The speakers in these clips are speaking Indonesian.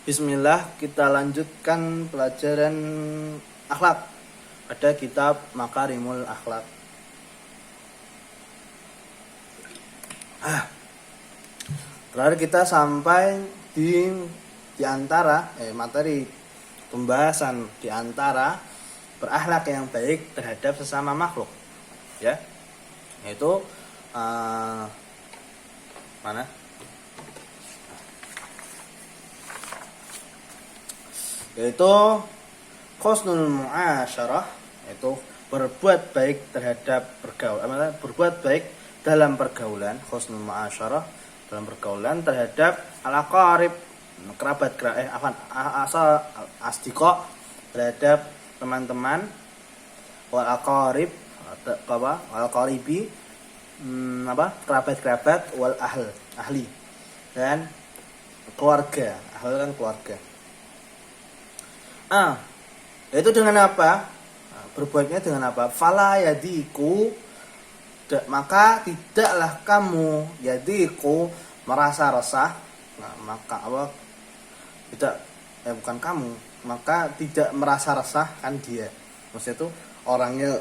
Bismillah, kita lanjutkan pelajaran akhlak pada kitab Makarimul Akhlak. Terakhir kita sampai di antara materi pembahasan di antara berakhlak yang baik terhadap sesama makhluk, ya, yaitu mana? Yaitu husnul muasyarah, yaitu berbuat baik terhadap pergaulan, berbuat baik dalam pergaulan, husnul muasyarah dalam pergaulan terhadap al-aqarib, kerabat, asal asdiqa, terhadap teman-teman, wal aqarib, wal qaribi, kerabat-kerabat, wal ahli, dan keluarga. Ahl kan keluarga. Itu dengan apa? Berbuatnya dengan apa? Fala yadiku, maka tidaklah kamu, yadiku, merasa resah. Maka apa? Bukan kamu, maka tidak merasa resah kan dia. Maksudnya itu orangnya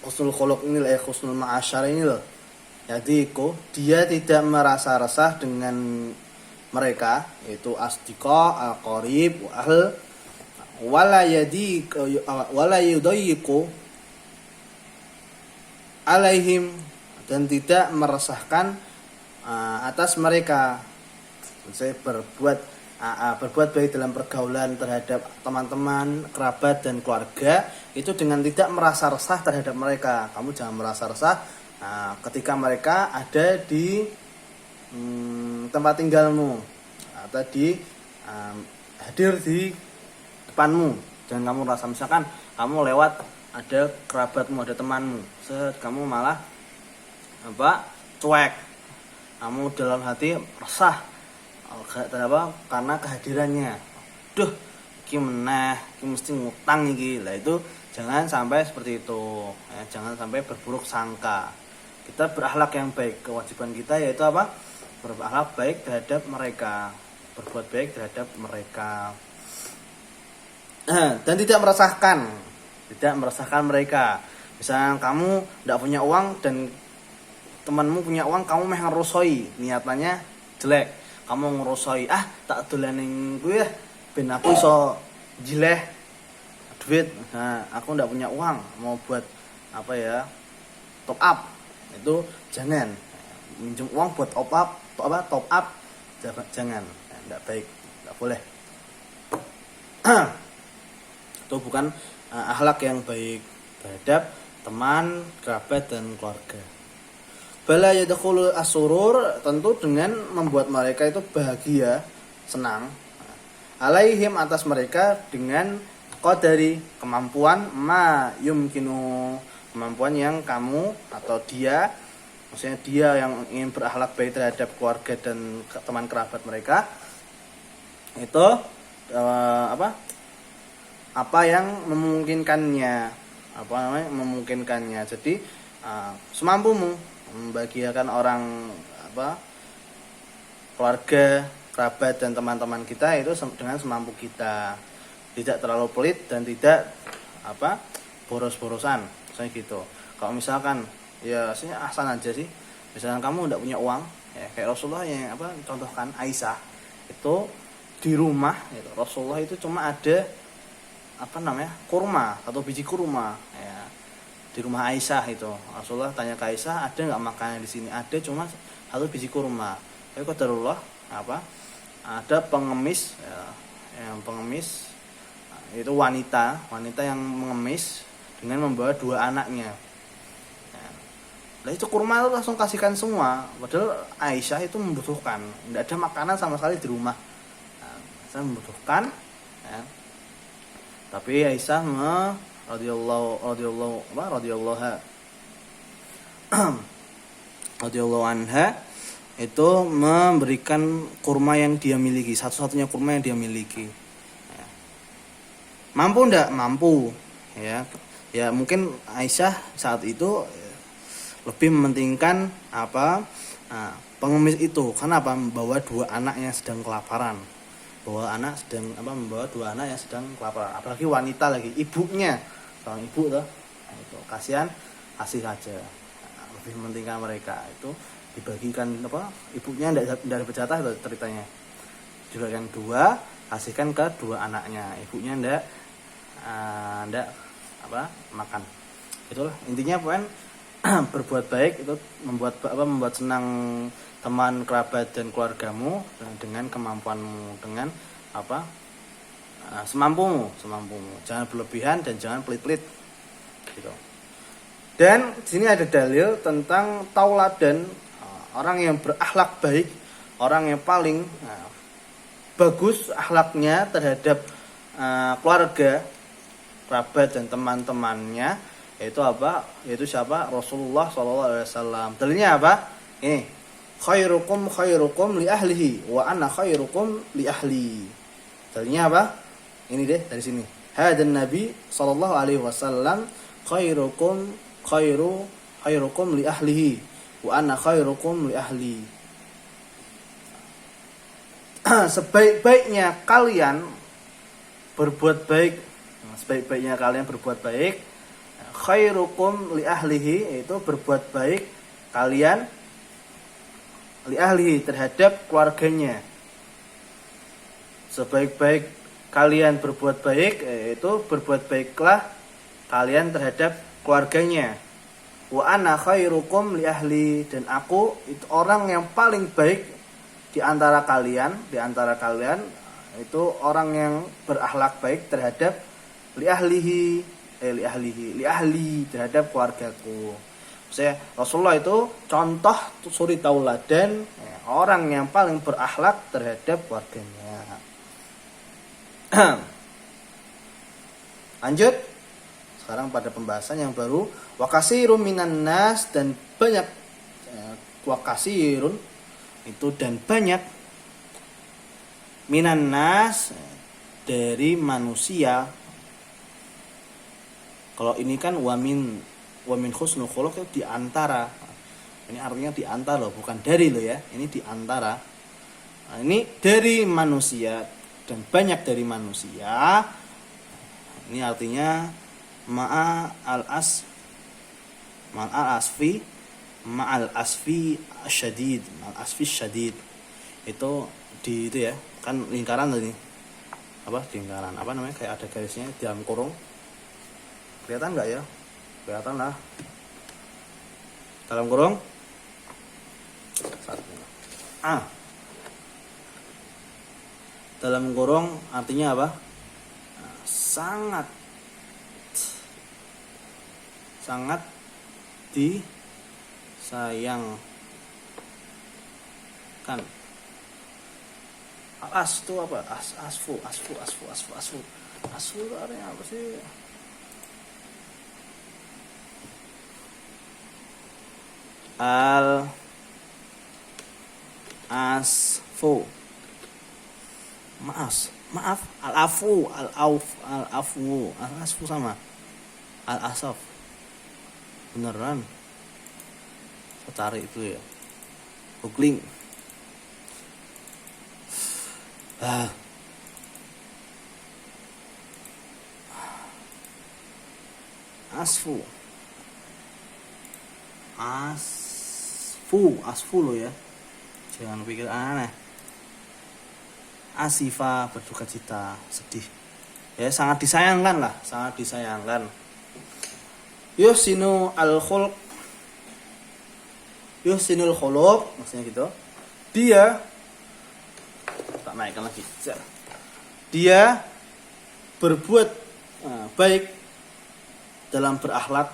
husnul khuluq ini loh, husnul ma'asyar ini loh. Yadiku, dia tidak merasa resah dengan mereka, yaitu asdiqa, al-qarib, ahl, wala yudayyiqu alaihim, dan tidak meresahkan atas mereka. Saya berbuat baik dalam pergaulan terhadap teman-teman, kerabat, dan keluarga itu dengan tidak merasa resah terhadap mereka. Kamu jangan merasa resah ketika mereka ada di tempat tinggalmu atau hadir di depanmu, dan kamu rasa, misalkan kamu lewat ada kerabatmu, ada temanmu, kamu malah cuek, kamu dalam hati resah karena kehadirannya. Duh, iki meneh, iki mesti ngutang iki. Lah itu jangan sampai seperti itu, ya, jangan sampai berburuk sangka. Kita berakhlak yang baik, kewajiban kita yaitu apa? Berakhlak baik terhadap mereka, berbuat baik terhadap mereka. Dan tidak meresahkan mereka. Misalnya kamu tidak punya uang dan temanmu punya uang, kamu meh ngerosoi, niatannya jelek. Kamu ngerosoi, tak dolaning kuwi ben aku iso jileh duit. Nah, aku tidak punya uang, mau buat top up. Itu jangan. Minjem uang buat top up jangan. Tidak baik, tidak boleh. Itu bukan akhlak yang baik terhadap teman, kerabat, dan keluarga. Bala yadkhulu as-surur, tentu dengan membuat mereka itu bahagia, senang. Alaihim, atas mereka, dengan qadari, kemampuan, ma yumkinu, kemampuan yang kamu atau dia, maksudnya dia yang ingin berakhlak baik terhadap keluarga dan teman kerabat mereka, itu apa yang memungkinkannya, memungkinkannya. Jadi semampumu membahagiakan orang, keluarga, kerabat, dan teman-teman kita itu dengan semampu kita, tidak terlalu pelit dan tidak boros-borosan, misalnya gitu. Kalau misalkan ya sih ahsan aja sih, misalkan kamu tidak punya uang, ya kayak Rasulullah yang contohkan Aisyah itu di rumah, gitu. Rasulullah itu cuma ada kurma atau biji kurma, ya, di rumah Aisyah itu. Rasulullah tanya ke Aisyah, ada nggak makanan di sini? Ada, cuma satu biji kurma. Tapi qadarullah ada pengemis, ya, yang pengemis itu wanita yang mengemis dengan membawa 2 anaknya. Ya. Nah, itu kurma itu langsung kasihkan semua, padahal Aisyah itu membutuhkan, tidak ada makanan sama sekali di rumah. Saya membutuhkan, ya. Tapi Aisyah radhiyallahu anha itu memberikan kurma yang dia miliki, satu-satunya kurma yang dia miliki. Ya. Mampu enggak? Mampu. Ya mungkin Aisyah saat itu lebih mementingkan pengemis itu. Karena membawa 2 anak yang sedang kelaparan. bawa anak sedang membawa dua anak yang sedang kelaparan, apalagi wanita lagi, ibunya, seorang ibu tuh, nah, itu kasihan, kasih saja, nah, lebih mementingkan mereka itu dibagikan ibunya tidak berjatah itu ceritanya, juga yang dua kasihkan ke dua anaknya, ibunya ndak makan, itulah intinya poin. Berbuat baik itu membuat senang teman, kerabat dan keluargamu dengan kemampuanmu, dengan semampumu, jangan berlebihan dan jangan pelit-pelit gitu. Dan di sini ada dalil tentang tauladan orang yang berakhlak baik, orang yang paling bagus akhlaknya terhadap keluarga, kerabat dan teman-temannya, yaitu siapa? Rasulullah SAW. Dalilnya apa? Ini, khairukum li ahlihi wa ana khairukum li ahli. Dalilnya apa? Ini deh dari sini. Hadan Nabi sallallahu alaihi wasallam khairukum li ahlihi wa ana khairukum li ahli. Sebaik-baiknya kalian berbuat baik, khairukum li ahlihi, yaitu berbuat baik kalian li ahlihi terhadap keluarganya. Sebaik-baik kalian berbuat baik, yaitu berbuat baiklah kalian terhadap keluarganya. Wa ana khairukum li ahli, dan aku itu orang yang paling baik di antara kalian itu orang yang berakhlak baik terhadap li ahli terhadap keluargaku. Saya Rasulullah itu contoh suri tauladan orang yang paling berakhlak terhadap keluarganya. Lanjut sekarang pada pembahasan yang baru, wa kasirun minan nas, dan banyak, wa kasirun itu dan banyak, minan nas dari manusia. Kalau ini kan wamin husnul khuluq, itu di antara. Ini artinya di antara loh, bukan dari loh ya. Ini di antara. Nah, ini dari manusia dan banyak dari manusia. Ini artinya ma'al asfi syadid. Itu di itu ya, kan lingkaran tadi. Lingkaran apa namanya? Kayak ada garisnya di dalam kurung. Kelihatan enggak ya? Kelihatan lah. Dalam kurung. Dalam kurung artinya apa? Sangat disayangkan. As itu apa? Asfu itu artinya apa sih? Al-asfu. Maaf, al-afu sama al-asaf. Beneran. Saya tarik itu ya. Googling. Asfu lo ya. Jangan pikir aneh. Asifa, berduka cita, sedih. Ya, sangat disayangkan. Yuhsinul khuluq, maksudnya gitu. Dia tak naikkan lagi. Dia berbuat baik dalam berakhlak.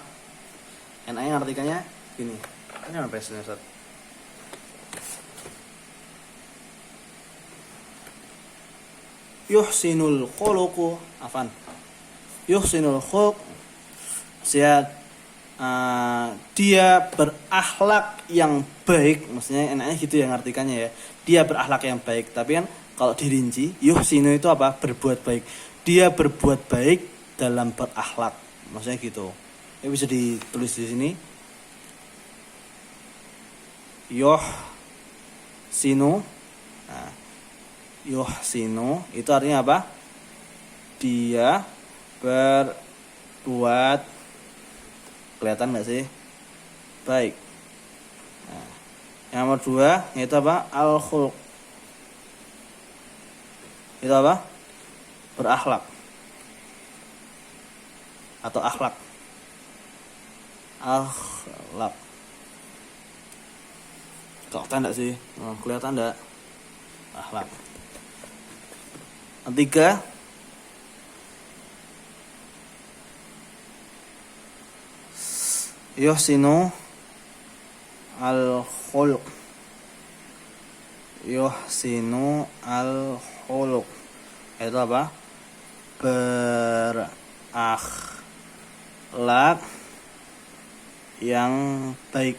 Enaknya artikannya gini. Ini apa bahasanya, Ustaz? Yuhsinul khuluq, dia berakhlak yang baik, maksudnya enaknya gitu ya ngartikannya ya. Dia berakhlak yang baik, tapi kan kalau dirinci, yuhsinu itu apa? Berbuat baik. Dia berbuat baik dalam berakhlak, maksudnya gitu. Ini bisa ditulis di sini. Yuhsinu. yuhsinu itu artinya apa? Dia berbuat, kelihatan nggak sih? Baik. Nah, yang nomor 2 yaitu apa? Al-khuluq. Itu apa? Berakhlak atau akhlak. Akhlak. Kelihatan enggak sih? Kelihatan enggak? Akhlak. Ketiga, yuhsinu al-khuluq. Yuhsinu al-khuluq. Itu apa? Berakhlak yang baik.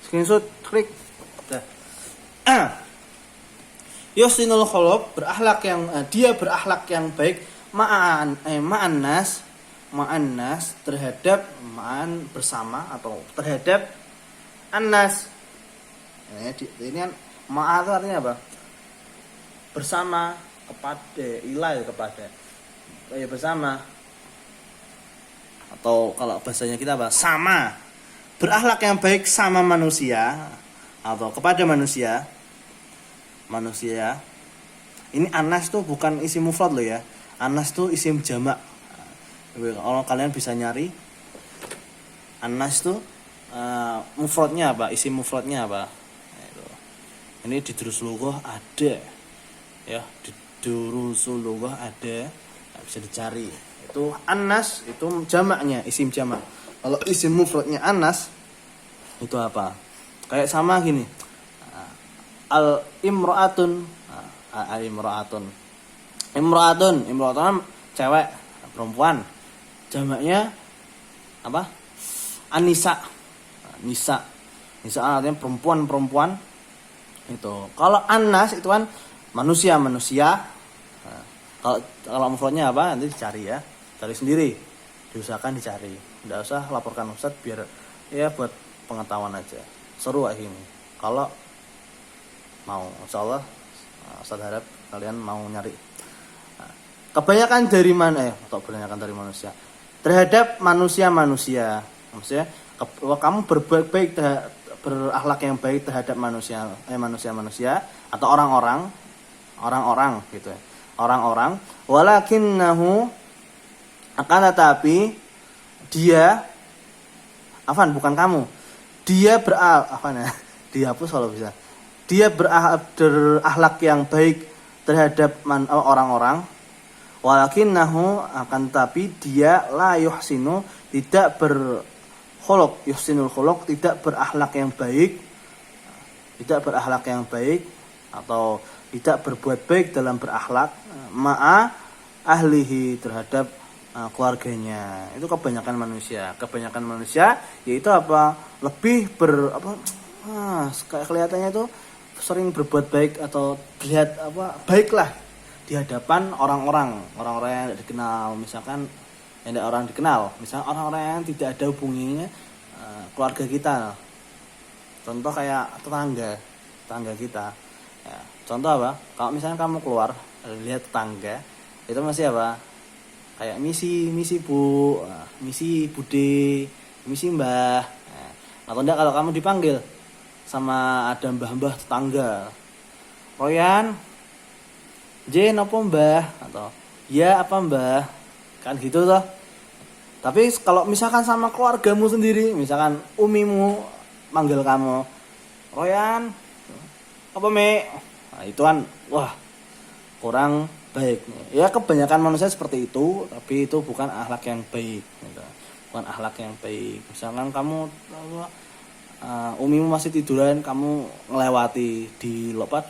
Screenshot, klik. Yuhsinul khuluq, berakhlak yang dia berakhlak yang baik ma'annas terhadap ma'an bersama atau terhadap annas. Ini kan ma'a itu artinya apa? Bersama, kepada, ilah kepada. Ya bersama. Atau kalau bahasanya kita apa? Sama. Berakhlak yang baik sama manusia atau kepada manusia. Manusia. Ini anas tuh bukan isim mufrad loh ya. Anas tuh isim jamak. Kalau kalian bisa nyari anas tuh mufradnya apa? Isim mufradnya apa? Ini di Durusul Lughah ada. Ya, di Durusul Lughah ada. Bisa dicari. Itu anas itu jamaknya, isim jamak. Kalau isim mufradnya anas itu apa? Kayak sama gini. Al-imra'atun. Al-imra'atun. Imra'atun cewek, perempuan. Jamaknya apa? Anisa. Nisa artinya perempuan. Itu. Kalau anas itu kan manusia. Kalau mufradnya apa? Nanti dicari ya. Cari sendiri. Diusahakan dicari. Tidak usah laporkan Ustadz biar ya buat pengetahuan aja. Seru kayak gini. Kalau mau, insyaallah Ustadz harap kalian mau nyari. Kebanyakan dari mana atau kebanyakan dari manusia. Terhadap manusia. Maksudnya kamu berbuat baik berakhlak yang baik terhadap manusia atau orang-orang gitu ya. Orang-orang walakinnahu akan tetapi dia bukan kamu. Dia dihapus kalau bisa. Dia berakhlak yang baik terhadap orang-orang. Walakinnahu akan tetapi dia la yuhsinu tidak berkhuluq, yuhsinul khuluq tidak berakhlak yang baik atau tidak berbuat baik dalam berakhlak ma'a ahlihi terhadap keluarganya. Itu kebanyakan manusia yaitu apa? Lebih kayak kelihatannya itu sering berbuat baik atau terlihat baiklah di hadapan orang-orang yang tidak dikenal, misalkan yang tidak orang dikenal, misalkan orang-orang yang tidak ada hubungannya keluarga kita. Contoh kayak tetangga kita. Ya, contoh apa? Kalau misalnya kamu keluar lihat tetangga, itu masih apa? Kayak misi bu, misi bude, misi mbah. Atau enggak kalau kamu dipanggil sama ada mbah-mbah tetangga, Royan, J apa mbah, atau ya apa mbah, kan gitu toh. Tapi kalau misalkan sama keluargamu sendiri, misalkan umimu manggil kamu, Royan, apa me, nah, itu kan kurang baik. Ya kebanyakan manusia seperti itu, tapi itu bukan akhlak yang baik. Bukan akhlak yang baik. Misalkan kamu umimu masih tiduran, kamu ngelewati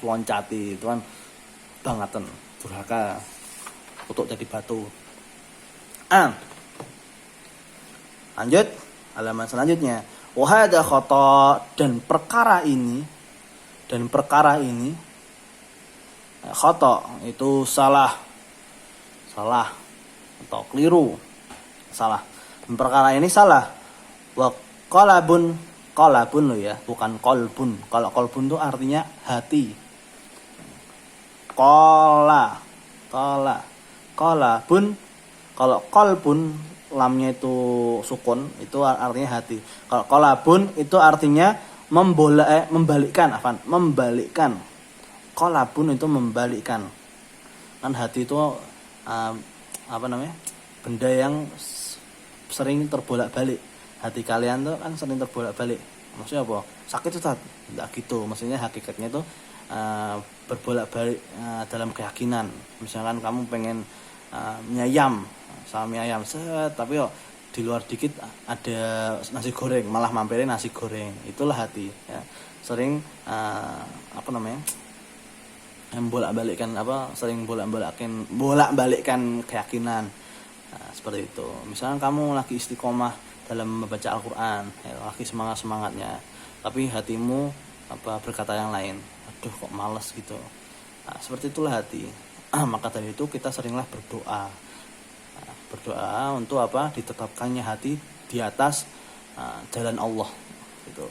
loncati, itu kan bangetan, durhaka, kutuk jadi batu. Lanjut halaman selanjutnya. Wahada khata, dan perkara ini khata itu salah atau keliru, salah. Dan perkara ini salah. Wa qalabun Qalbun lo ya, bukan kolbun. Kalau kolbun tuh artinya hati. Qalbun. Kalau qalbun lamnya itu sukun, itu artinya hati. Kalau qalbun itu artinya membalikkan, membalikkan. Qalbun itu membalikkan. Kan hati itu benda yang sering terbolak-balik. Hati kalian tuh kan sering terbolak-balik. Maksudnya apa? Sakit Ustaz? Enggak gitu. Maksudnya hakikatnya itu berbolak-balik dalam keyakinan. Misalkan kamu pengen mie ayam, tapi di luar dikit ada nasi goreng, malah mampirin nasi goreng. Itulah hati ya. Sering bolak-balikkan keyakinan. Nah, seperti itu. Misalnya kamu lagi istiqomah dalam membaca Al-Qur'an, ya, lagi semangatnya, tapi hatimu berkata yang lain. Aduh kok malas gitu. Nah, seperti itulah hati. Maka dari itu kita seringlah berdoa. Berdoa untuk ditetapkannya hati di atas jalan Allah gitu.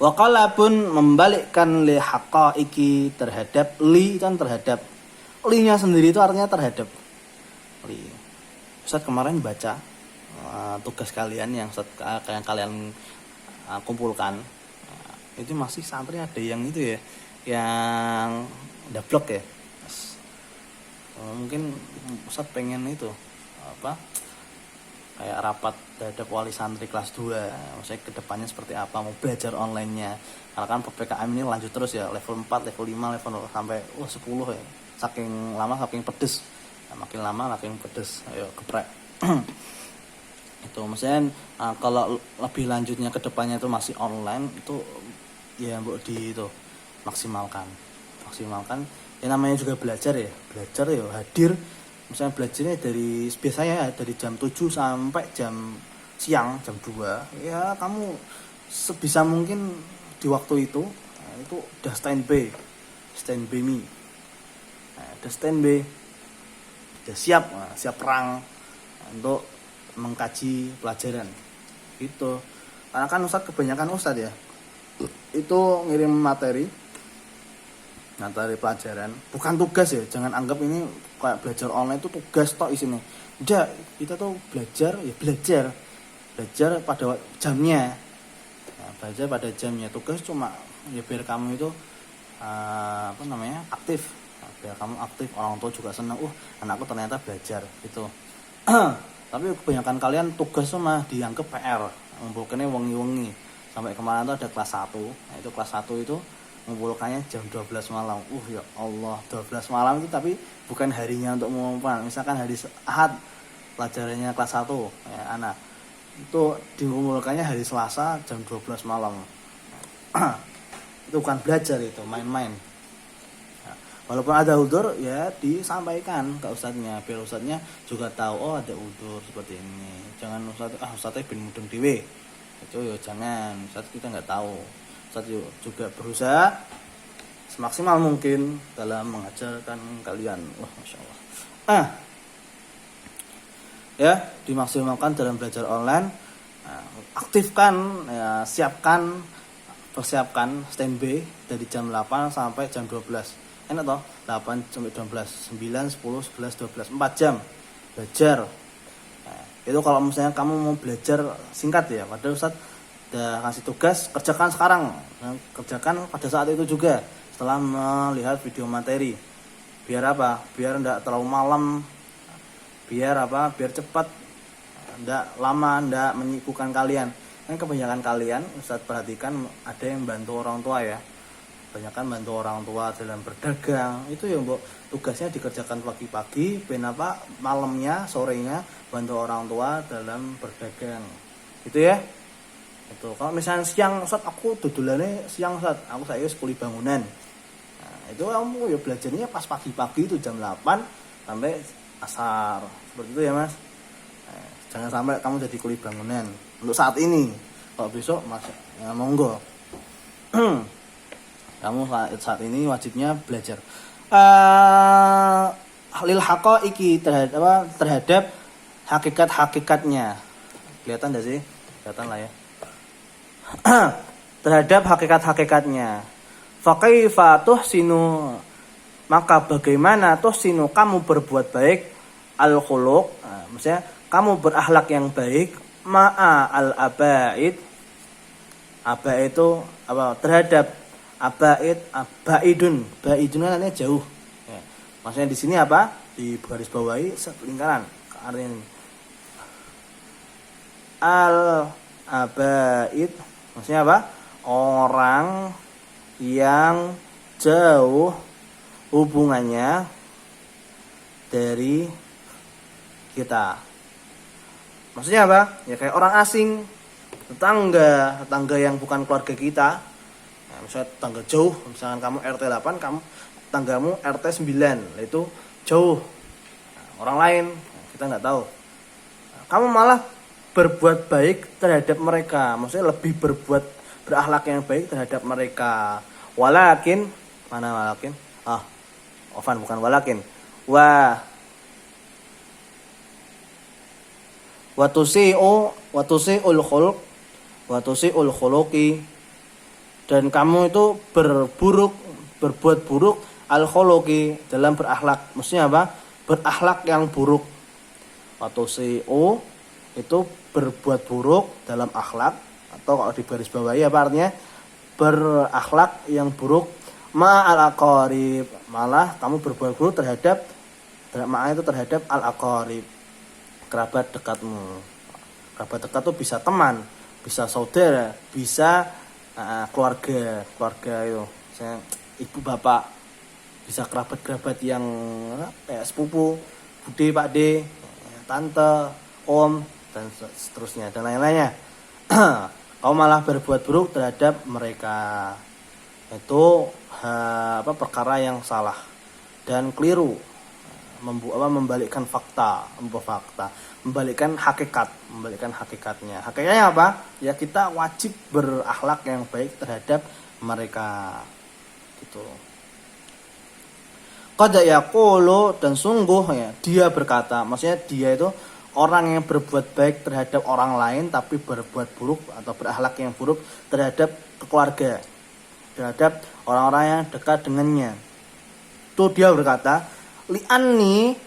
Wa qalbun membalikkan li haqaiqi terhadap li kan terhadap. Li-nya sendiri itu artinya terhadap. Li. Ustaz kemarin baca tugas kalian yang kalian kumpulkan. Itu masih santri ada yang itu ya, yang dablek ya. Mungkin Ustaz pengen itu kayak rapat terhadap wali santri kelas 2, maksudnya kedepannya seperti apa, mau belajar online-nya. Karena kan PPKM ini lanjut terus ya, level 4, level 5, level sampai 10 ya. Saking lama saking pedes. Nah, makin lama makin pedes. Ayo geprek. Itu maksudnya kalau lebih lanjutnya kedepannya itu masih online, itu ya mbok di itu maksimalkan. Ya namanya juga belajar ya hadir. Misalnya belajarnya biasanya dari jam 7 sampai jam siang, jam 2. Ya kamu sebisa mungkin di waktu itu udah standby me. Udah standby. Udah siap perang untuk mengkaji pelajaran. Gitu. Karena kan kebanyakan Ustaz ya. Itu ngirim materi pelajaran, bukan tugas ya. Jangan anggap ini kayak belajar online itu tugas tok isinya. Udah, kita tuh belajar pada jamnya. Nah, belajar pada jamnya. Tugas cuma ya biar kamu itu aktif. Nah, biar kamu aktif, orang tua juga senang. Anakku ternyata belajar gitu. Tapi kebanyakan kalian tugas cuma dianggap PR. Ngumpulkannya wengi-wengi. Sampai kemarin tuh ada kelas 1. Nah, itu kelas 1 itu mengumpulkannya jam 12 malam. Ya Allah, 12 malam itu tapi bukan harinya untuk mengumpulkan. Misalkan hari Ahad pelajarannya kelas 1 ya, anak. Itu dikumpulkannya hari Selasa jam 12 malam. Itu bukan belajar, itu main-main. Nah, walaupun ada udzur ya disampaikan ke ustadznya, biar ustadznya juga tahu ada udzur seperti ini. Jangan ustadznya ben mudeng dhewe. Itu ya jangan, ustadz kita enggak tahu. Ustaz juga berusaha semaksimal mungkin dalam mengajarkan kalian. Wah, Masya Allah. Ya, dimaksimalkan dalam belajar online. Aktifkan, ya, persiapkan standby dari jam 8 sampai jam 12. Enak toh? 8 sampai 12, 9, 10, 11, 12, 4 jam belajar. Itu kalau misalnya kamu mau belajar singkat ya, padahal Ustaz udah kasih tugas, kerjakan sekarang. Kerjakan pada saat itu juga setelah melihat video materi. Biar biar enggak terlalu malam. Biar cepat. Enggak lama, enggak menyibukkan kalian. Kan kebanyakan kalian, Ustaz perhatikan ada yang bantu orang tua ya. Kebanyakan bantu orang tua dalam berdagang. Itu ya Mbok, tugasnya dikerjakan pagi-pagi, malamnya, sorenya bantu orang tua dalam berdagang. Gitu ya. Itu kalau misalnya siang, Ustaz aku dodolane siang, Ustaz aku saya sekolah bangunan. Nah, itu kamu ya belajarnya pas pagi-pagi itu jam 8 sampai asar. Seperti itu ya Mas. Jangan sampai kamu jadi kuli bangunan untuk saat ini. Kalau besok Mas ya monggo. Kamu saat ini wajibnya belajar. Lil haqaiqi terhadap hakikat-hakikatnya. Kelihatan enggak sih? Kelihatan lah ya. terhadap hakikat-hakikatnya. Fakaifa tuhsinu, maka bagaimana tuhsinu kamu berbuat baik, al-khuluq, maksudnya kamu berakhlak yang baik, ma'a al-abaid, aba itu apa, terhadap abaid, abaidun, baidun kan artinya jauh ya. Maksudnya di sini apa, di garis bawahi satu lingkaran artinya al-abaid, maksudnya apa, orang yang jauh hubungannya dari kita. Maksudnya apa? Ya kayak orang asing, tetangga yang bukan keluarga kita. Nah, misalnya tetangga jauh, misalkan kamu RT 8, kamu tetanggamu RT 9, itu jauh. Nah, orang lain kita nggak tahu. Nah, kamu malah berbuat baik terhadap mereka, maksudnya lebih berakhlak yang baik terhadap mereka. Walakin, mana walakin? Bukan walakin. Watusi'ul khuluq, watusi'ul khuluqi, dan kamu itu berbuat buruk al khuluqi, dalam berakhlak. Maksudnya apa? Berakhlak yang buruk. Watusi'u itu berbuat buruk dalam akhlak, atau kalau di garis bawahi apa artinya? Berakhlak yang buruk ma'al aqarib, malah kamu berbuat buruk terhadap al-aqarib, kerabat dekatmu. Kerabat dekat itu bisa teman, bisa saudara, bisa keluarga itu, misalnya ibu bapak, bisa kerabat yang kayak sepupu, bude, pakde, tante, om, dan seterusnya dan lain-lainnya. Kau malah berbuat buruk terhadap mereka, itu perkara yang salah dan keliru, membalikkan fakta, membalikkan hakikatnya. Hakikatnya apa? Ya kita wajib berakhlak yang baik terhadap mereka, gitu. Qad yaqulu, dan sungguh ya dia berkata, maksudnya dia itu orang yang berbuat baik terhadap orang lain tapi berbuat buruk atau berakhlak yang buruk terhadap keluarga, terhadap orang-orang yang dekat dengannya. Itu dia berkata, li'anni,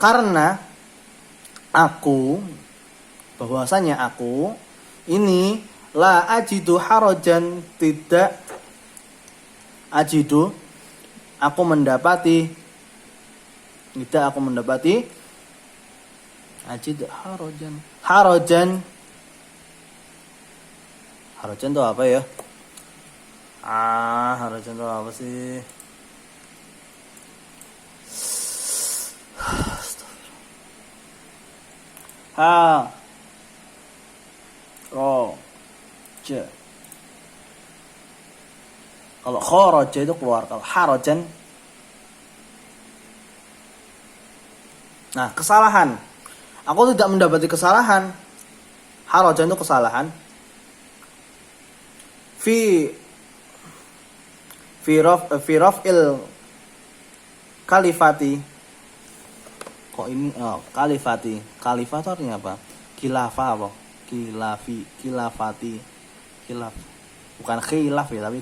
karena aku, bahwasanya aku ini la ajidu harajan, tidak ajidu, aku mendapati ajidu harajan itu apa ya? Harajan itu apa sih? Kalau kharaja itu keluar, kalau harajan, nah kesalahan. Aku tidak mendapati kesalahan. Harajan itu kesalahan. Fi raf'il kalifati. Kok ini kalifati. Kalifah itu artinya apa? Khilafah apa? Khilafati. Khilaf. Bukan khilaf ya, tapi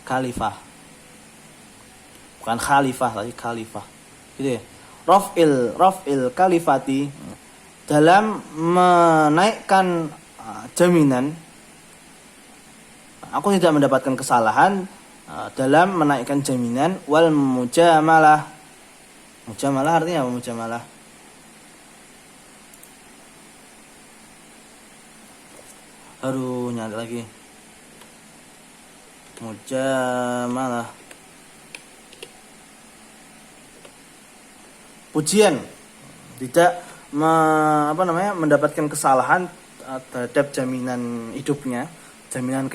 khalifah. Bukan khalifah, tapi khalifah. Gitu ya. Raf'il kalifati, dalam menaikkan jaminan. Aku tidak mendapatkan kesalahan dalam menaikkan jaminan. Wal mujamalah. Mujamalah artinya apa? Mujamalah, nyari lagi. Mujamalah, pujian, tidak mendapatkan kesalahan terhadap jaminan hidupnya, jaminan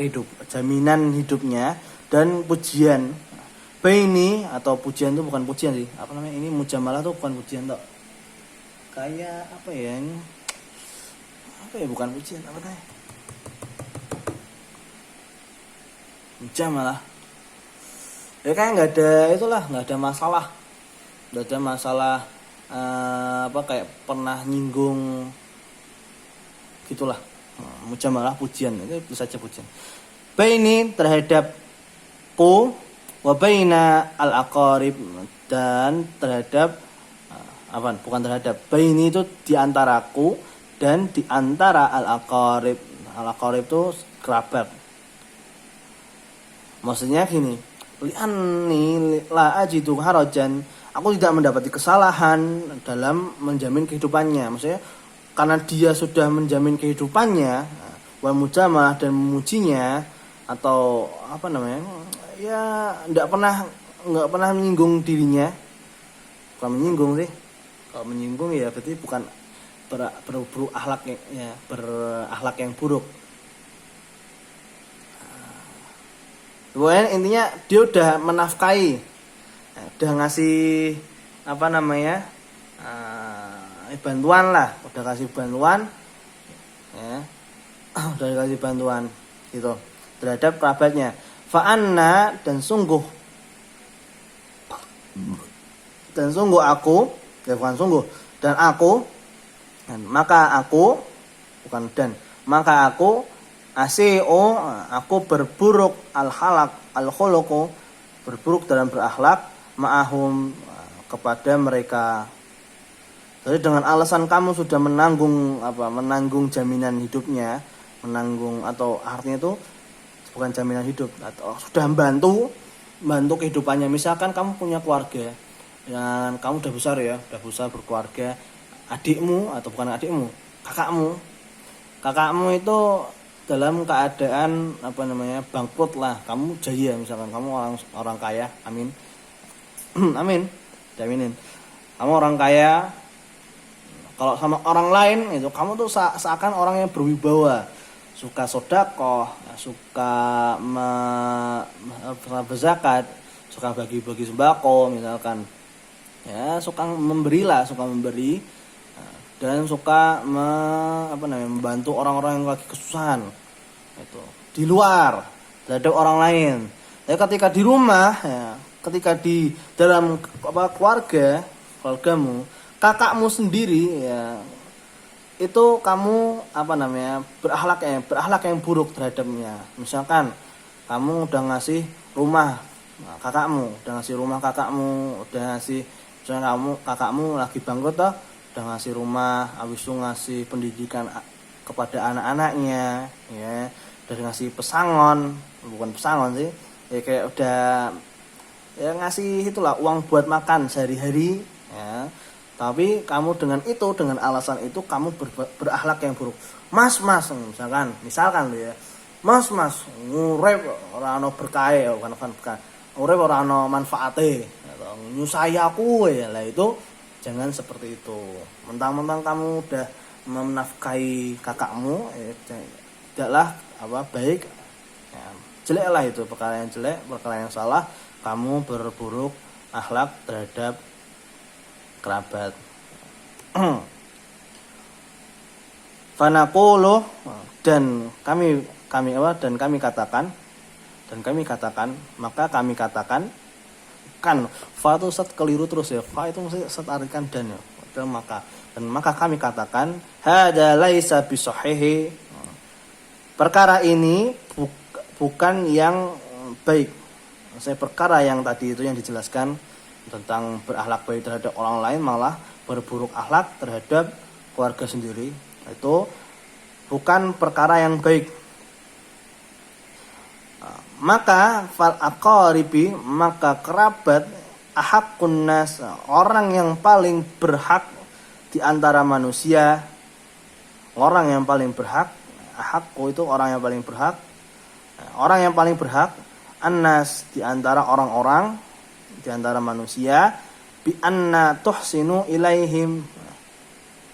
hidupnya, dan pujian. Baini, atau pujian itu bukan pujian sih. Ini mujamalah itu bukan pujian toh. Kayak apa ya ini? Bukan pujian, apa namanya? Mujamalah. Ya kayak nggak ada masalah. Nggak ada masalah kayak pernah nyinggung gitulah. Mujamalah pujian, itu saja pujian. Baini terhadapku, wa baina al-aqarib, dan terhadap bukan terhadap, baini itu di antaraku dan di antara al-aqarib. Al-aqarib itu kerabat. Maksudnya gini, li'anni la ajidu harajan, aku tidak mendapati kesalahan dalam menjamin kehidupannya. Maksudnya karena dia sudah menjamin kehidupannya, wa mujamalah dan memujinya, atau apa namanya, ya nggak pernah menyinggung dirinya. Bukan menyinggung sih, kalau menyinggung ya berarti bukan berakhlak ya, berakhlak yang buruk. Pokoknya intinya dia udah menafkahi, udah ngasih apa namanya, bantuan lah, udah kasih bantuan ya, udah kasih bantuan gitu terhadap kerabatnya. Fa'anna, dan sungguh aku, ya bukan sungguh, dan aku, dan maka aku, bukan dan, maka aku asio, aku berburuk al-halak al-khuluqu, berburuk dalam berakhlak, ma'ahum, kepada mereka. Jadi dengan alasan kamu sudah menanggung jaminan hidupnya, atau artinya itu bukan jaminan hidup, atau sudah membantu kehidupannya. Misalkan kamu punya keluarga dan kamu udah besar berkeluarga, adikmu atau bukan adikmu, kakakmu itu dalam keadaan bangkrut lah, kamu jaya, misalkan kamu orang kaya, amin amin, jaminin kamu orang kaya. Kalau sama orang lain itu kamu tuh seakan orang yang berwibawa, suka sedekah, suka berzakat, suka bagi-bagi sembako misalkan. Ya, suka memberi, dan suka membantu orang-orang yang lagi kesusahan. Itu di luar terhadap orang lain. Tapi ketika di rumah, ya, ketika di dalam keluargamu, kakakmu sendiri, ya, itu kamu berakhlak yang buruk terhadapnya. Misalkan kamu udah ngasih rumah kakakmu, udah ngasih, misalnya kakakmu lagi bangkrut toh, udah ngasih rumah, habis itu ngasih pendidikan kepada anak-anaknya, ya, udah ngasih bukan pesangon sih, ya kayak udah ya ngasih itulah uang buat makan sehari-hari, ya. Tapi kamu dengan alasan itu kamu berakhlak yang buruk. Mas, misalkan ya. Mas, ngurip ora ana berkah, bukan berkah. Ngurip ora ana manfaate, nyusahi aku ya. Lah itu jangan seperti itu. Mentang-mentang kamu udah menafkahi kakakmu, tidaklah baik. Ya, jeleklah itu, perkara yang jelek, perkara yang salah, kamu berburuk akhlak terhadap kerabat. Fanaqulu, dan kami katakan, maka kami katakan, kan fa itu set keliru terus ya, fa itu mesti set arikan dan ya, dan maka kami katakan hada laisa bisahihi, perkara ini bukan yang baik. Saya perkara yang tadi itu yang dijelaskan tentang berakhlak baik terhadap orang lain, malah berburuk akhlak terhadap keluarga sendiri, itu bukan perkara yang baik. Maka fal aqaribi, maka kerabat, ahaqqun nas, orang yang paling berhak di antara manusia, orang yang paling berhak, ahaqqu itu orang yang paling berhak, annas di antara orang-orang, di antara manusia, bi anna tuhsinu ilaihim,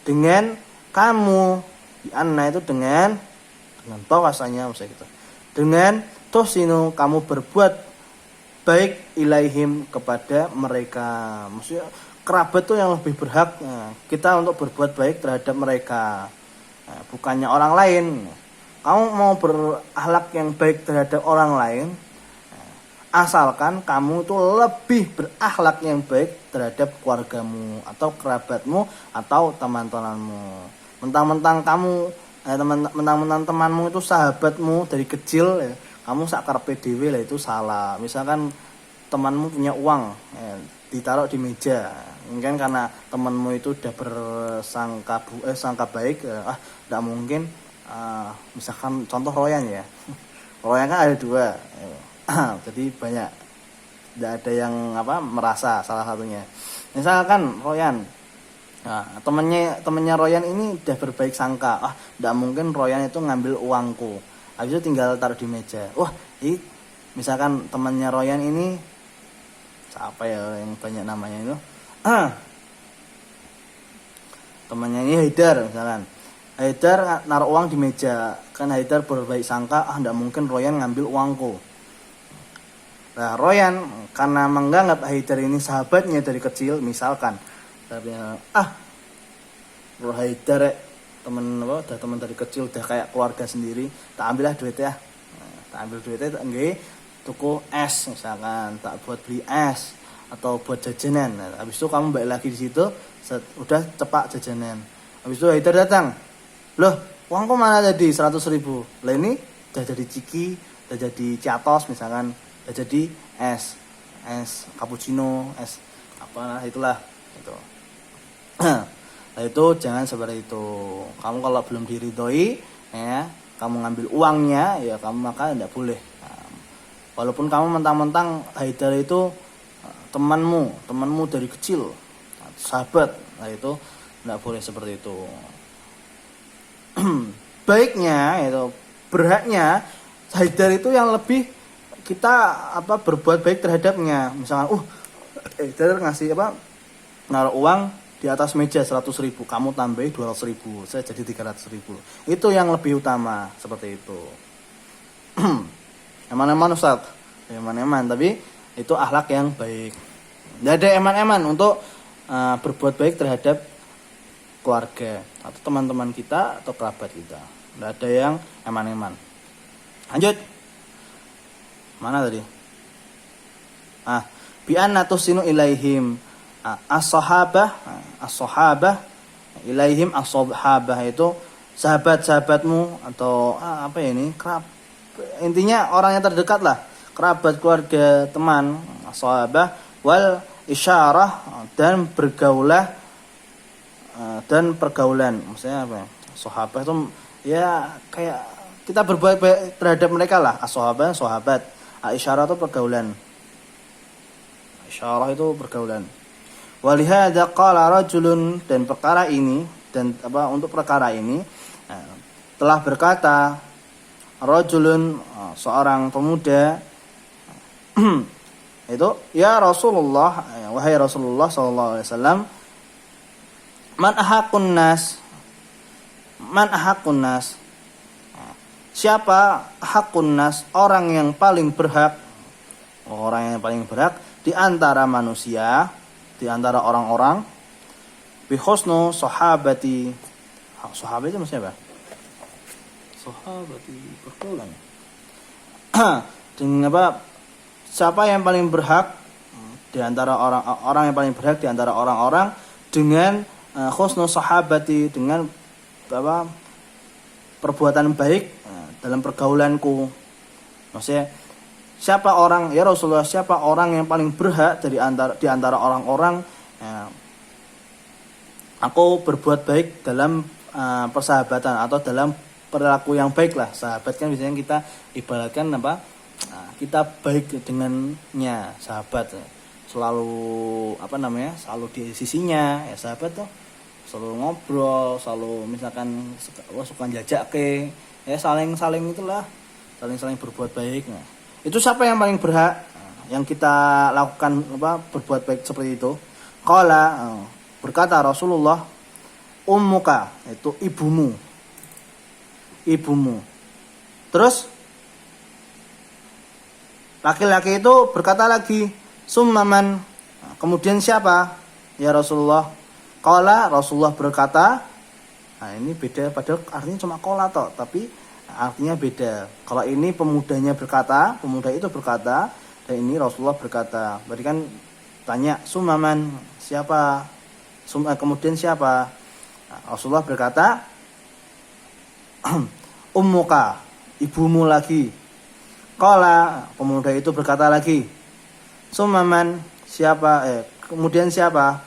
dengan kamu, bi anna itu dengan tawasanya maksudnya gitu, dengan tuhsinu kamu berbuat baik ilaihim kepada mereka. Maksudnya kerabat itu yang lebih berhak kita untuk berbuat baik terhadap mereka, bukannya orang lain. Kamu mau berakhlak yang baik terhadap orang lain, asalkan kamu itu lebih berakhlak yang baik terhadap keluargamu atau kerabatmu atau teman-temanmu. Mentang-mentang kamu mentang-mentang temanmu itu sahabatmu dari kecil ya, kamu sak karepe dhewe lah, itu salah. Misalkan temanmu punya uang ya, ditaruh di meja, mungkin karena temanmu itu udah sangka baik ya, tidak mungkin, misalkan contoh Royan ya. Royan kan ada dua ya. Jadi banyak, tidak ada yang merasa salah satunya. Misalkan Royan, nah, temennya Royan ini udah berbaik sangka, tidak mungkin Royan itu ngambil uangku, habis itu tinggal taruh di meja. Ini misalkan temannya Royan ini siapa ya yang banyak namanya itu, temannya ini Haidar misalkan. Haidar naruh uang di meja, kan Haidar berbaik sangka, tidak mungkin Royan ngambil uangku. Nah, Royan karena menganggap Haidar ini sahabatnya dari kecil, misalkan Haidar teman dari kecil, udah kayak keluarga sendiri, tak ambillah duitnya. Tak ambil duitnya, tak nggih tuku es misalkan, tak buat beli es atau buat jajanan. Nah, habis itu kamu balik lagi di situ, udah cepak jajanan. Habis itu Haidar datang, loh uangku mana tadi 100.000? Lah ini udah jadi ciki, udah jadi ciatos misalkan, udah jadi es cappuccino, es itulah itu. Nah itu jangan seperti itu. Kamu kalau belum diridhoi ya, kamu ngambil uangnya ya, kamu maka tidak boleh. Walaupun kamu mentang-mentang Haidar itu temanmu dari kecil, sahabat, nah itu tidak boleh seperti itu. Baiknya itu, berhaknya Haidar itu yang lebih kita berbuat baik terhadapnya. Misalkan Haidar ngasih naruh uang di atas meja 100.000, kamu tambahi 200.000, saya jadi 300.000. Itu yang lebih utama, seperti itu. Eman-eman Ustaz, eman-eman, tapi itu akhlak yang baik. Tidak ada eman-eman untuk berbuat baik terhadap keluarga atau teman-teman kita atau kerabat kita. Tidak ada yang eman-eman. Lanjut. Mana tadi? Bi anna tusinu ilaihim as-sahabah ilaihim as-sahabah, itu sahabat-sahabatmu atau intinya orang yang terdekat lah, kerabat, keluarga, teman, as-sahabah wal isyarah, dan pergaulan. Maksudnya apa ya? Sahabat itu ya kayak kita berbuat baik terhadap mereka lah. Sahabat, isyarah itu pergaulan. Isyarah itu pergaulan. Walihada qala rajulun, dan perkara ini untuk perkara ini telah berkata rajulun, seorang pemuda, itu ya Rasulullah, wahai Rasulullah sallallahu alaihi wasallam, man ahakun nas, siapa hakun nas, orang yang paling berhak di antara manusia, di antara orang-orang, bi husnu sahabati. Sahabat itu maksudnya apa? Sahabati pergaulan. Dengan siapa yang paling berhak di antara orang yang paling berhak di antara orang-orang dengan husnu sahabati, dengan perbuatan baik dalam pergaulanku. Maksudnya siapa orang, ya Rasulullah, siapa orang yang paling berhak di antara orang-orang, aku berbuat baik dalam persahabatan atau dalam perilaku yang baik lah. Sahabat kan biasanya kita ibaratkan kita baik dengannya, sahabat selalu selalu di sisinya ya, sahabat tuh selalu ngobrol, selalu misalkan suka jajak ya, saling itulah, saling berbuat baik. Nah, itu siapa yang paling berhak yang kita lakukan berbuat baik seperti itu? Qala, berkata Rasulullah, ummuka, itu ibumu. Terus laki-laki itu berkata lagi, summaman, kemudian siapa ya Rasulullah? Qala, Rasulullah berkata, nah ini beda, padahal artinya cuma qala toh, tapi artinya beda. Kalau ini pemuda itu berkata, dan ini Rasulullah berkata. Berarti kan tanya, sumaman, siapa? Kemudian siapa? Nah, Rasulullah berkata, ummuka, ibumu lagi. Qala, pemuda itu berkata lagi. Sumaman, kemudian siapa?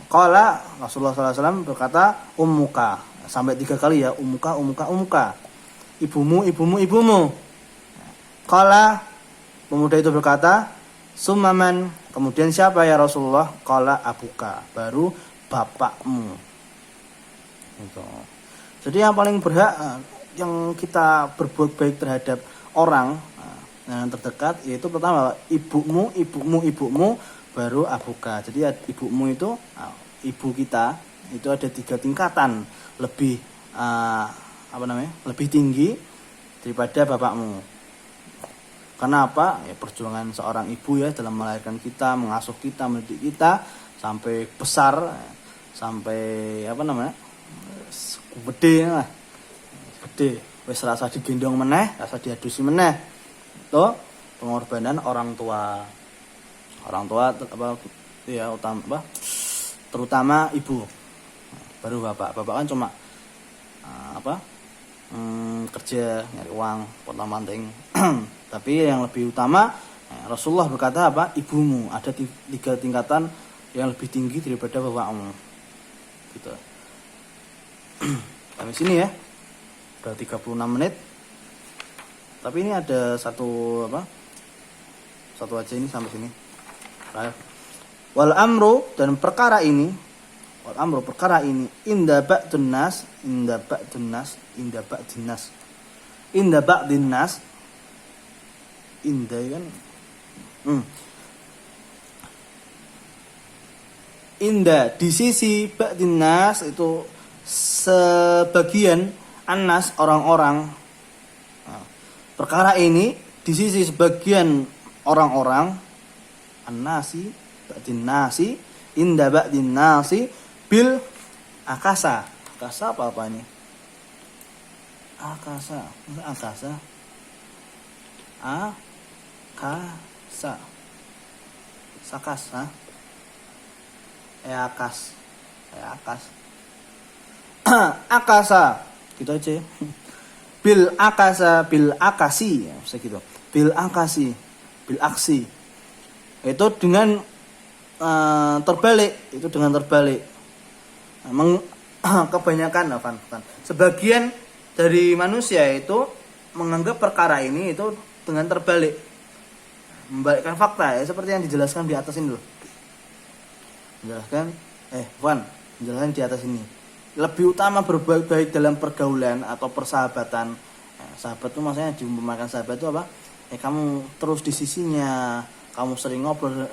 Qala, Rasulullah SAW berkata ummuka. Sampai 3 kali ya, ummuka, ummuka, ummuka. Ibumu, ibumu, ibumu. Qala, pemuda itu berkata, sumaman, kemudian siapa ya Rasulullah? Qala abuka, baru bapakmu. Gitu. Jadi yang paling berhak yang kita berbuat baik terhadap orang yang terdekat yaitu pertama ibumu, ibumu, ibumu, baru abuka. Jadi ibumu itu ibu kita itu ada 3 tingkatan lebih lebih tinggi daripada bapakmu. Kenapa? Ya perjuangan seorang ibu ya dalam melahirkan kita, mengasuh kita, mendidik kita sampai besar, sampai gede, wis rasa digendong meneh, rasa diadusi meneh. Itu pengorbanan orang tua. Orang tua terutama ibu. Baru bapak. Bapak kan cuma kerja, nyari uang, pontang-panting. Tapi yang lebih utama Rasulullah berkata ibumu, ada 3 tingkatan yang lebih tinggi daripada bapakmu. Gitu. Sampai sini ya. Udah 36 menit. Tapi ini ada satu aja ini sampai sini. Wal amru, dan perkara ini inda ba'dun nas inda ba'din nas inda kan inda di sisi ba'din nas itu sebagian annas orang-orang. Perkara ini di sisi sebagian orang-orang annasi ba'din nasi inda ba'din nasi bil akasa. Akasa apa ini? Akasa. Sakas, akasa. Gitu aja. Bil akasi, ya, bisa gitu. Bil aksi. Itu dengan terbalik. Kebanyakan sebagian dari manusia itu menganggap perkara ini itu dengan terbalik, membalikkan fakta ya, seperti yang dijelaskan di atas ini loh. Menjelaskan di atas ini. Lebih utama berbuat baik dalam pergaulan atau persahabatan. Sahabat itu maksudnya diumpamakan sahabat itu kamu terus di sisinya, kamu sering ngobrol,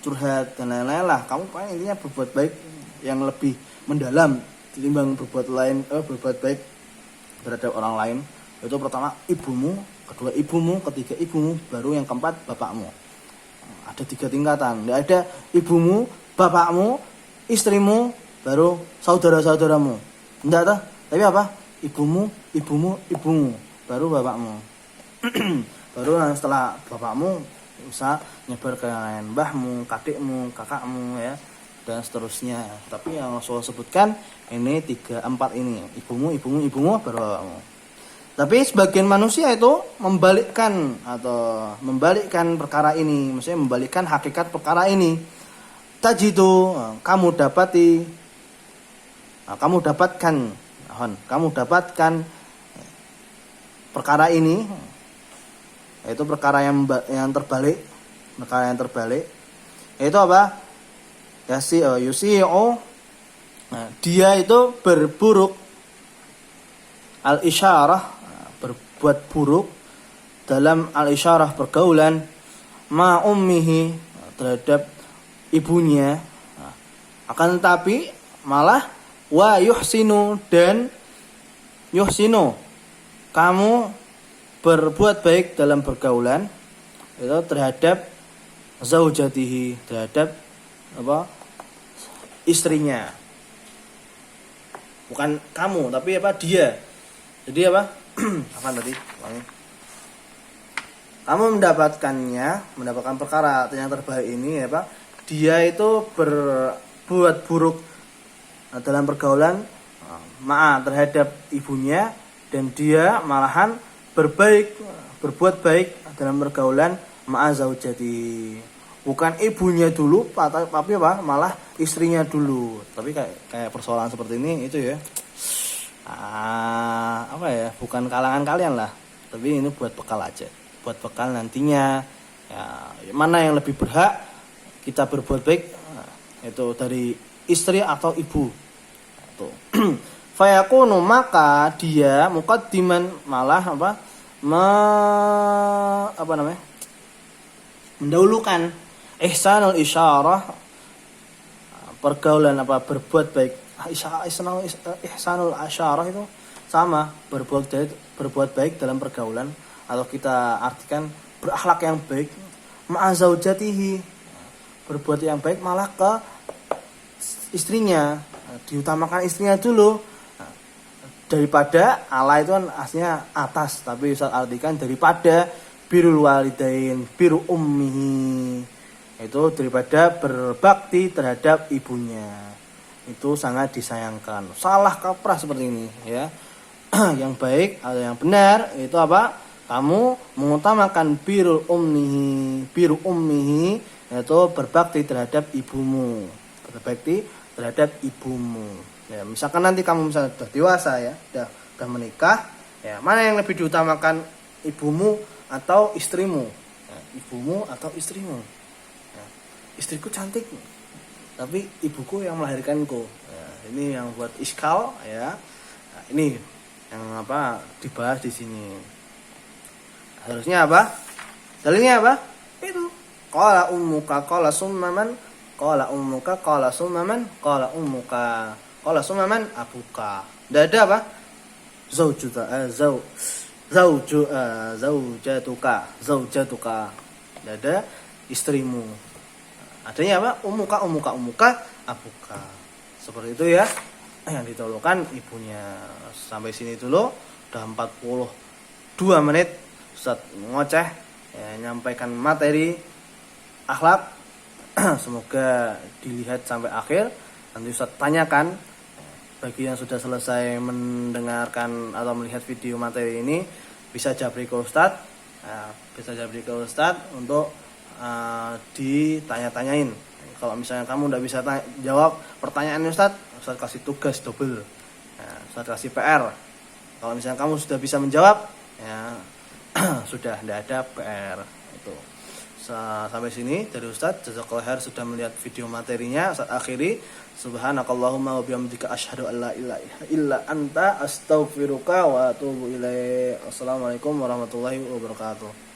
curhat dan lain-lain lah. Kamu paling intinya berbuat baik yang lebih mendalam ketimbang berbuat baik terhadap orang lain. Itu pertama ibumu, kedua ibumu, ketiga ibumu, baru yang keempat bapakmu. Ada 3 tingkatan. Tidak ada ibumu, bapakmu, istrimu, baru saudara-saudaramu. Tidak ada. Tapi ibumu, baru bapakmu. Baru setelah bapakmu bisa nyebar ke lain, mbahmu, kakekmu, kakakmu ya, dan seterusnya. Tapi yang Rasulullah sebutkan ini 3-4 ini, ibumu, baru bapakmu. Tapi sebagian manusia itu membalikkan perkara ini, maksudnya membalikkan hakikat perkara ini. Tajidu, kamu dapatkan perkara ini, yaitu perkara yang terbalik, yaitu dia itu berburuk, al-isyarah, berbuat buruk dalam al-isyarah pergaulan ma ummihi, terhadap ibunya. Akan tetapi malah wa yuhsinu, dan yuhsinu, kamu berbuat baik dalam pergaulan itu terhadap zaujatihi, terhadap istrinya. Bukan kamu, tapi dia. Jadi apa tadi? Kamu mendapatkan perkara yang terbalik ini dia itu berbuat buruk dalam pergaulan terhadap ibunya, dan dia malahan berbuat baik dalam pergaulan zaujati. Bukan ibunya dulu, tapi malah istrinya dulu. Tapi kayak persoalan seperti ini itu ya, bukan kalangan kalian lah, tapi ini buat bekal aja, buat bekal nantinya ya, mana yang lebih berhak kita berbuat baik, itu dari istri atau ibu itu. Fayakunu, maka dia muqaddiman malah mendahulukan ihsanul isyarah, pergaulan berbuat baik. Ihsanul isyarah itu sama, berbuat baik dalam pergaulan, atau kita artikan berakhlak yang baik zaujatihi, berbuat yang baik malah ke istrinya, diutamakan istrinya dulu daripada Allah. Itu kan aslinya atas, tapi Ustaz artikan daripada birrul walidain, biru ummihi, itu daripada berbakti terhadap ibunya, itu sangat disayangkan. Salah kaprah seperti ini ya. Yang baik atau yang benar itu kamu mengutamakan biru ummihi, yaitu berbakti terhadap ibumu, ya. Misalkan nanti kamu misalnya sudah dewasa ya, sudah menikah ya, mana yang lebih diutamakan, ibumu atau istrimu? Ya, ibumu atau istrimu? Ya, istriku cantik, tapi ibuku yang melahirkanku. Ya, ini yang buat iskal ya. Nah, ini yang dibahas di sini. Harusnya dalilnya itu qala ummuka qala summaman qala ummuka qala summaman qala ummuka qala summaman abuka. Enggak ada zaujatuka. Enggak ada istrimu. Adanya ummuka abuka. Seperti itu ya, yang ditolongkan ibunya. Sampai sini dulu, udah 42 menit Ustaz ngoceh ya, nyampaikan materi akhlak. Semoga dilihat sampai akhir. Nanti Ustaz tanyakan, bagi yang sudah selesai mendengarkan atau melihat video materi ini, bisa japri ke Ustaz, untuk ditanya-tanyain. Kalau misalnya kamu tidak bisa jawab pertanyaan Ustaz kasih tugas double, Ustaz kasih PR. Kalau misalnya kamu sudah bisa menjawab ya, sudah tidak ada PR itu. Sampai sini dari Ustaz, jazakallahu khair sudah melihat video materinya. Ustaz akhiri, subhanakallahumma wa bihamdika asyhadu an la ilaha illa anta astaghfiruka wa atubu ilaik. Assalamualaikum warahmatullahi wabarakatuh.